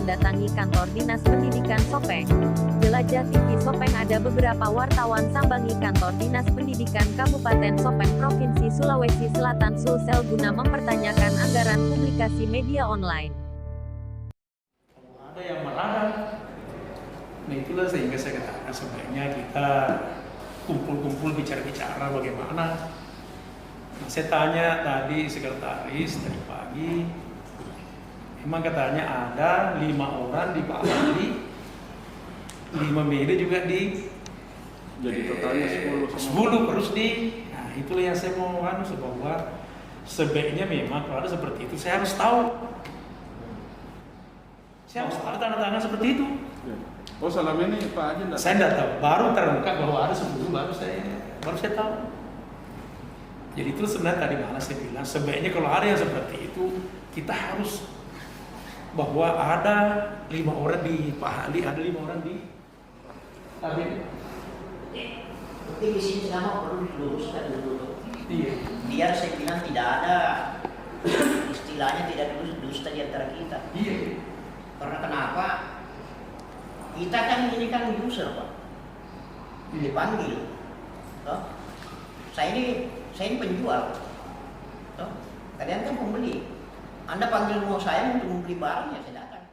mendatangi kantor Dinas Pendidikan Sopeng. Jelajah TV Sopeng, ada beberapa wartawan sambangi kantor Dinas Pendidikan Kabupaten Sopeng Provinsi Sulawesi Selatan Sulsel guna mempertanyakan anggaran publikasi media online. Ada yang melarang. Nah itulah sehingga saya katakan sebaiknya kita kumpul-kumpul bicara-bicara bagaimana. Nah, saya tanya tadi sekretaris tadi pagi, emang katanya ada 5 orang di Pak Ali, 5 media juga di, jadi totalnya 10 terus di. Nah itulah yang saya mau bahwa sebaiknya memang kalau ada seperti itu saya harus tahu. Saya harus tahu tanda-tanda seperti itu. Oh selama ini Pak Haji enggak? Saya tidak tahu, baru terbuka bahwa ada 10 baru saya tahu. Jadi itu sebenarnya tadi malah saya bilang sebaiknya kalau ada yang seperti itu kita harus bahwa ada 5 orang di Pak Ali, ada 5 orang di kabinet. Tapi di sini nama perlu diluruskan dulu. Iya. Biar saya bilang tidak ada istilahnya tidak dusta di antara kita. Iya. Karena kenapa? Kita kan ini kan user Pak, dipanggil. Toh? Saya ini penjual. Toh? Kalian kan pembeli. Anda panggil mau saya untuk membeli barangnya, saya datang.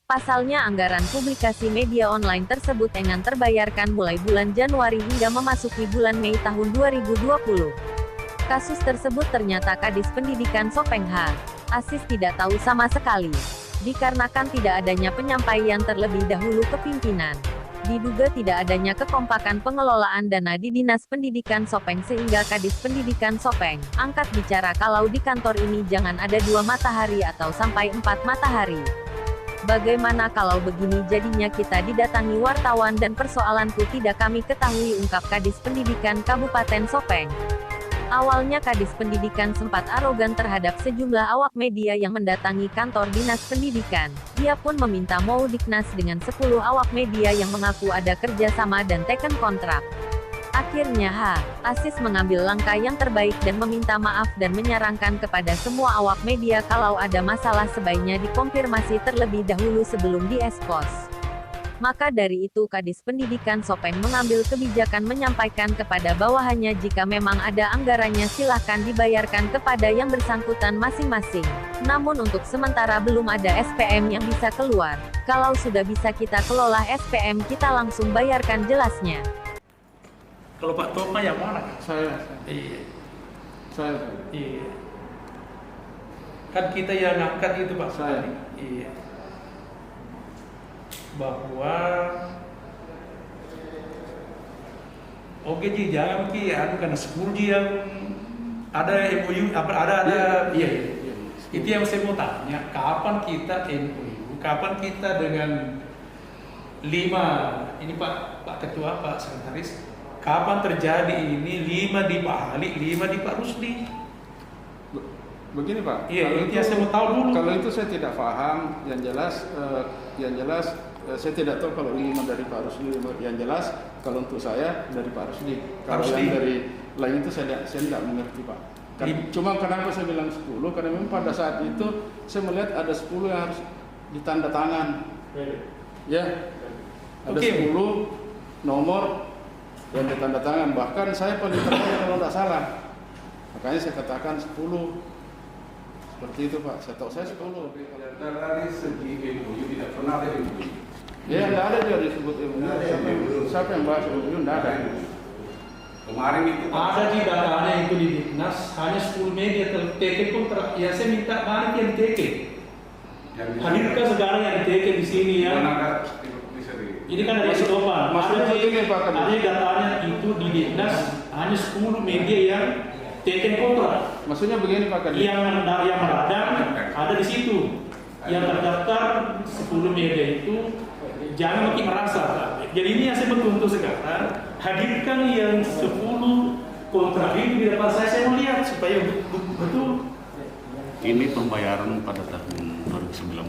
Pasalnya anggaran publikasi media online tersebut engan terbayarkan mulai bulan Januari hingga memasuki bulan Mei tahun 2020. Kasus tersebut ternyata Kadis Pendidikan Sopeng H. Asis tidak tahu sama sekali. Dikarenakan tidak adanya penyampaian terlebih dahulu ke pimpinan. Diduga tidak adanya kekompakan pengelolaan dana di Dinas Pendidikan Sopeng sehingga Kadis Pendidikan Sopeng angkat bicara kalau di kantor ini jangan ada 2 matahari atau sampai 4 matahari. Bagaimana kalau begini jadinya kita didatangi wartawan dan persoalanku tidak kami ketahui, ungkap Kadis Pendidikan Kabupaten Sopeng. Awalnya Kadis Pendidikan sempat arogan terhadap sejumlah awak media yang mendatangi kantor Dinas Pendidikan. Dia pun meminta Maudiknas dengan 10 awak media yang mengaku ada kerjasama dan teken kontrak. Akhirnya Asis mengambil langkah yang terbaik dan meminta maaf dan menyarankan kepada semua awak media kalau ada masalah sebaiknya dikonfirmasi terlebih dahulu sebelum diekspos. Maka dari itu Kadis Pendidikan Sopeng mengambil kebijakan menyampaikan kepada bawahannya jika memang ada anggarannya silahkan dibayarkan kepada yang bersangkutan masing-masing. Namun untuk sementara belum ada SPM yang bisa keluar. Kalau sudah bisa kita kelola SPM kita langsung bayarkan, jelasnya. Kalau Pak Toma yang mana? Saya. Iya. Saya. Iya. Kan kita yang ngangkat itu Pak. Saya. Iya. Bahwa oke Ji, jangan Ki, karena 10 Ji yang ada MOU, iya. Itu yang saya mau tanya, kapan kita MOU, kapan kita dengan 5, ini Pak Ketua, Pak Sekretaris, kapan terjadi ini 5 di Pak Ali, 5 di Pak Rusdi? Begini Pak, iya, kalau itu yang saya mau tahu dulu. Kalau itu saya tidak paham, yang jelas saya tidak tahu kalau 5 dari Pak Rusdi. Yang jelas kalau untuk saya dari Pak Rusdi. Kalau yang dari lain itu saya tidak mengerti Pak. Cuma kenapa saya bilang 10? Karena memang pada saat itu saya melihat ada 10 yang harus ditanda tangan. Ya, ada 10 nomor yang ditanda tangan. Bahkan saya paling terakhir kalau tidak salah. Makanya saya katakan 10. Seperti itu Pak, saya tahu saya 10. Dari segi MOU tidak pernah ada MOU. Ya, tidak ada juga disebut MOU. Siapa yang bahas MOU? Tidak ada. Kemarin itu Ada di datanya itu di Dinas, hanya 10 media terteken kontrak. Ya saya minta balik yang diteken. Hadirkan saudara yang diteken di sini ya. Ini kan ada Sidopan. Maksudnya begini Pak Kadis. Ada datanya itu di Dinas, hanya 10 media yang teken kontrak. Maksudnya begini Pak Kadis. Yang meradang ada di situ. Yang terdaftar 10 media itu jangan makin merasa. Jadi ini yang saya betul-betul sekarang hadirkan yang 10 kontrak ini di depan saya mau lihat supaya betul. Ini pembayaran pada tahun 2019.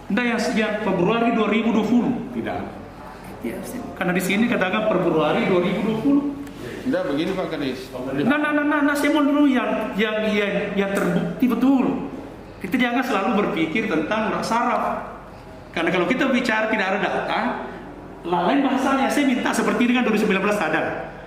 Enggak, yang sejak Februari 2020. Tidak. Ya, karena di sini katakan Februari 2020. Tidak begini Pak Kadis. Nah, saya mau dulu yang terbukti betul. Kita jangan selalu berpikir tentang saraf. Karena kalau kita bicara tidak ada data, lain bahasanya saya minta seperti ini kan 2019 ada.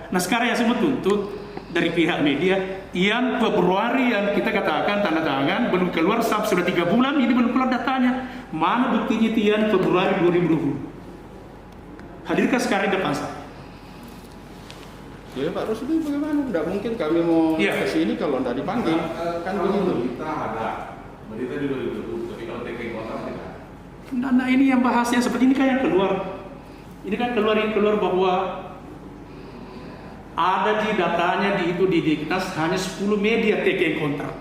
Nah sekarang yang saya mau tuntut dari pihak media, yang Februari yang kita katakan tanda tangan belum keluar, sudah 3 bulan ini belum keluar datanya. Mana buktinya Tian Februari 2020? Hadirkan sekarang di depan saya. Ya Pak Rusdi bagaimana? Tidak mungkin kami mau ke sini kalau tidak dipanggil. Kan begitu. Berita ada, berita di 2020, tapi kalau TK kontrak tidak. Nah ini yang bahasnya seperti ini kan yang keluar. Ini kan keluar bahwa ada di datanya di Diknas hanya 10 media TK kontrak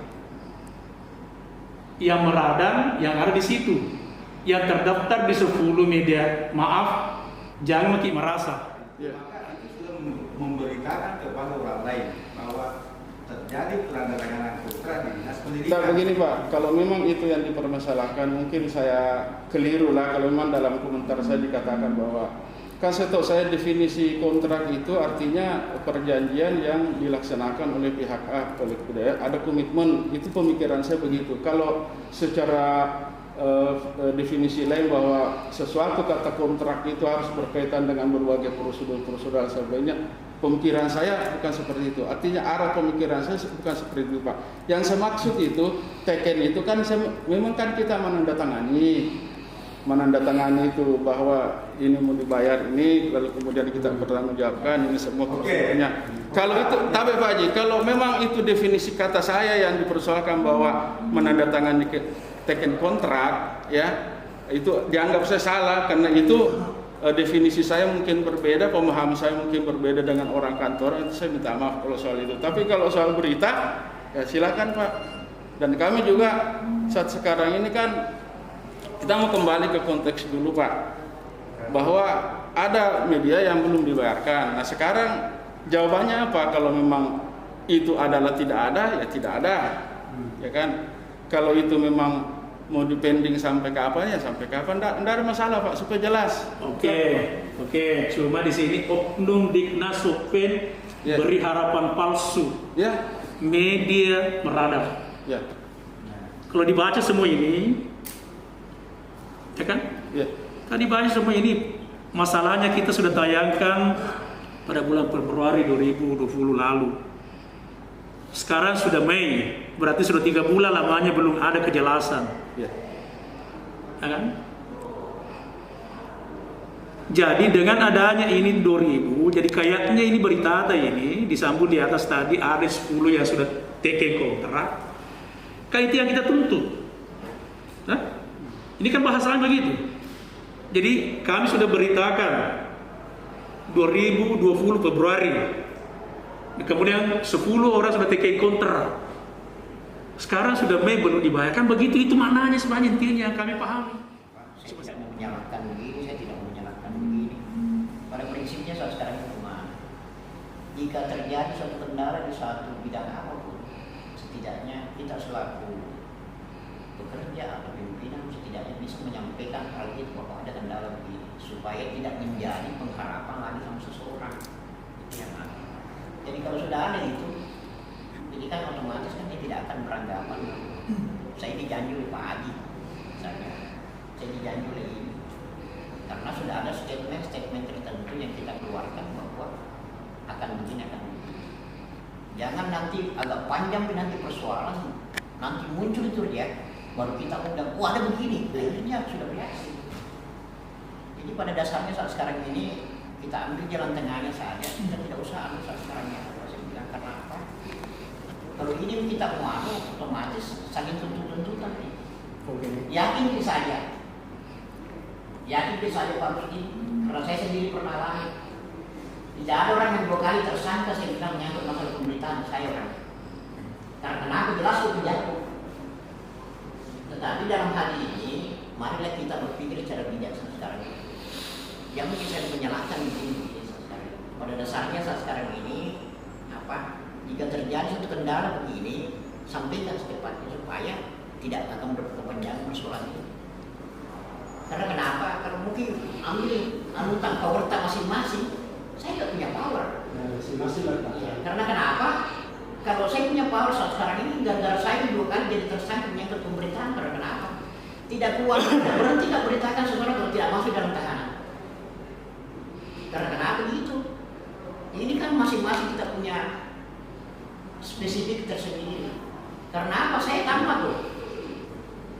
yang meradang yang ada di situ, yang terdaftar di 10 media. Maaf, jangan makin merasa. Ya. Maka itu sudah memberitakan kepada orang lain bahwa terjadi pelanggaran kontrak di dinas pendidikan. Nah begini Pak, kalau memang itu yang dipermasalahkan, mungkin saya keliru lah kalau memang dalam komentar saya dikatakan bahwa kan setahu saya definisi kontrak itu artinya perjanjian yang dilaksanakan oleh pihak A, oleh budaya, ada komitmen, itu pemikiran saya begitu. Kalau secara definisi lain bahwa sesuatu kata kontrak itu harus berkaitan dengan berbagai prosedur-prosedur dan sebagainya, pemikiran saya bukan seperti itu. Artinya arah pemikiran saya bukan seperti itu Pak. Yang saya maksud itu, teken itu kan memang kan kita menandatangani itu bahwa ini mau dibayar ini, lalu kemudian kita bertanggungjawabkan ini semua prosedurnya. Kalau itu, tapi Pak Haji, kalau memang itu definisi kata saya yang dipersoalkan bahwa menandatangani teken kontrak, ya itu dianggap saya salah karena itu definisi saya mungkin berbeda, pemahaman saya mungkin berbeda dengan orang kantor. Itu saya minta maaf kalau soal itu. Tapi kalau soal berita, ya silakan Pak. Dan kami juga saat sekarang ini kan kita mau kembali ke konteks dulu Pak, bahwa ada media yang belum dibayarkan. Nah sekarang jawabannya apa? Kalau memang itu adalah tidak ada, ya tidak ada, ya kan? Kalau itu memang mau dipending sampai kapan ya sampai kapan, tidak ada masalah Pak, supaya jelas. Oke. Cuma di sini oknum Diknas Sopin beri harapan palsu. Ya. Media meradang. Ya. Kalau dibaca semua ini, ya kan? Ya. Tadi baca semua ini, masalahnya kita sudah tayangkan pada bulan Februari 2020 lalu. Sekarang sudah Mei, berarti sudah 3 bulan lamanya belum ada kejelasan. Ya. Ya kan? Jadi dengan adanya ini 2000, jadi kayaknya ini berita ini disambung di atas tadi ada 10 yang sudah take kontrak. Kan itu yang kita tuntut. Nah, ini kan bahasanya begitu. Jadi kami sudah beritakan 2020 Februari. Kemudian 10 orang sudah take kontrak. Sekarang sudah Mei belum dibayarkan, begitu itu maknanya sebenarnya intinya yang kami pahami. Saya tidak mau menyalahkan begini, saya tidak mau menyalahkan begini. Pada prinsipnya saat sekarang itu kemana? Jika terjadi suatu kendala di suatu bidang apapun, setidaknya kita selaku bekerja atau pimpinan setidaknya bisa menyampaikan hal itu bahwa ada kendala begini, supaya tidak menjadi pengharapan lagi sama seseorang. Itu yang ada. Jadi kalau sudah ada itu, jadi kan otomatis kan dia tidak akan beranggapan saya dijanji oleh Pak Haji, misalnya saya dijanji oleh ini, karena sudah ada statement tertentu yang kita keluarkan bahwa akan begini akan begini. Jangan nanti agak panjang nanti persoalan, nanti muncul itu ya, baru kita undang, ada begini, akhirnya sudah bereaksi. Jadi pada dasarnya saat sekarang ini kita ambil jalan tengahnya saja, kita tidak usah ambil saat sekarang ya. Saya bilang karena apa? Kalau ini kita mau otomatis saling tuntut-tuntutan nih. Yakin saja Pak Rusdi, karena saya sendiri pernah alami. Tidak ada orang yang 2 kali tersangka saya bilang menyangkut masalah pemerintahan saya orang. Karena kenapa jelas itu jatuh. Tetapi dalam hal ini, marilah kita berpikir secara bijaksana sekarang ini. Yang mungkin saya menyalahkan di sini pada dasarnya saat sekarang ini jika terjadi suatu kendala begini, sampaikan secepatnya supaya tidak akan berkepanjangan persoalan ini. Karena kenapa? Karena mungkin ambil anutan power masing-masing, saya tidak punya power. Karena kenapa? Kalau saya punya power saat sekarang ini, gara-gara saya 2 kali jadi tersangka menyangkut pemerintahan, karena kenapa? tidak keluar, berhenti tidak beritakan seseorang kalau tidak masuk dalam tahanan. Karena kenapa begitu? Ini kan masing-masing kita punya spesifik tersendiri. Karena apa? Saya tanpa tuh.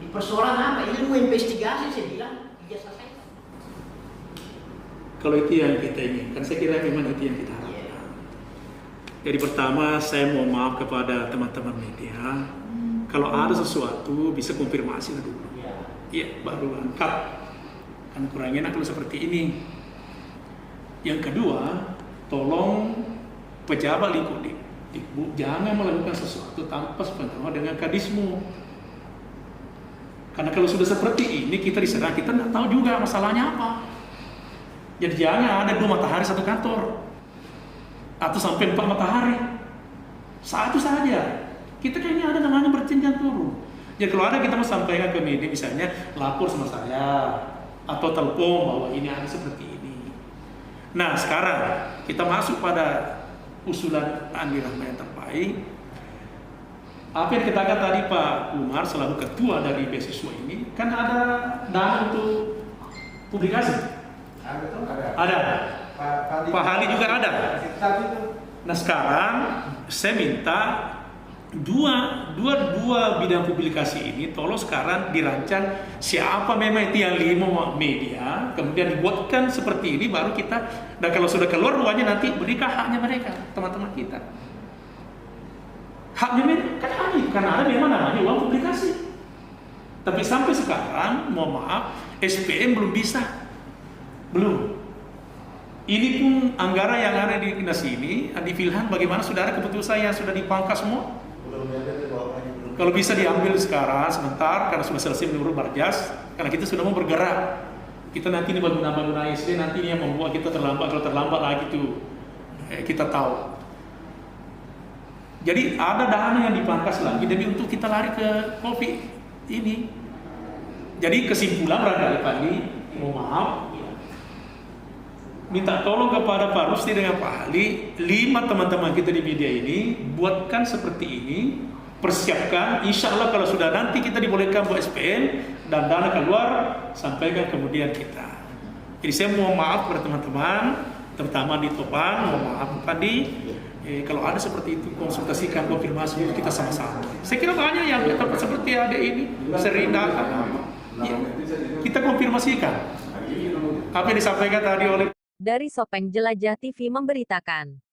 Di persoalan apa? Ilmu investigasi saya bilang ijazah saya. Kalau itu yang kita inginkan, saya kira memang itu yang kita harapkan. Jadi pertama saya mau maaf kepada teman-teman media. Kalau ada sesuatu bisa konfirmasi dulu. Iya, baru angkat. Kan kurang enak kalau seperti ini. Yang kedua, tolong pejabat lingkup Dikbud jangan melakukan sesuatu tanpa sepengetahuan dengan kadismu. Karena kalau sudah seperti ini kita diserang, kita tidak tahu juga masalahnya apa. Jadi jangan ada 2 matahari satu kantor, atau sampai 4 matahari, satu saja. Kita kayaknya ada namanya berjenjang turun. Jadi kalau ada kita mau sampaikan ke media, misalnya lapor sama saya atau telepon bahwa ini ada seperti ini. Nah sekarang kita masuk pada usulan Andi Rahma yang terbaik. Apa yang dikatakan tadi Pak Umar selaku ketua dari beasiswa ini, kan ada dana untuk publikasi. Ada. Pak Hali juga ada. Nah sekarang saya minta dua bidang publikasi ini tolong sekarang dirancang siapa memang itu yang 5 media, kemudian dibuatkan seperti ini baru kita, dan kalau sudah keluar ruangnya nanti berikan haknya mereka, teman-teman kita. Haknya mereka kan ada, karena ada memang namanya uang publikasi. Tapi sampai sekarang, mohon maaf, SPM belum bisa. Belum. Ini pun anggaran yang ada di dinas ini, di Filhan, bagaimana sudah ada keputusan yang sudah dipangkas semua? Kalau bisa diambil sekarang sebentar karena sudah selesai menurut Barjas, karena kita sudah mau bergerak. Kita nanti ini bangun SD nanti ini yang membuat kita terlambat. Kalau terlambat lagi tuh kita tahu. Jadi ada dana yang dipangkas lagi demi untuk kita lari ke COVID ini. Jadi kesimpulan barangkali Pak Andi, mohon maaf, minta tolong kepada Pak Rusdi dengan Pak Ali, 5 teman-teman kita di media ini buatkan seperti ini, persiapkan, insya Allah kalau sudah nanti kita dibolehkan buat SPN dan dana keluar, sampaikan kemudian kita. Jadi saya mohon maaf kepada teman-teman, terutama di Topan, mohon maaf Pak Andi, kalau ada seperti itu konsultasikan, konfirmasi kita sama-sama. Saya kira banyak yang tempat seperti ada ini sering datang. Ya, kita konfirmasikan apa yang disampaikan tadi oleh Dari Sopeng Jelajah TV memberitakan.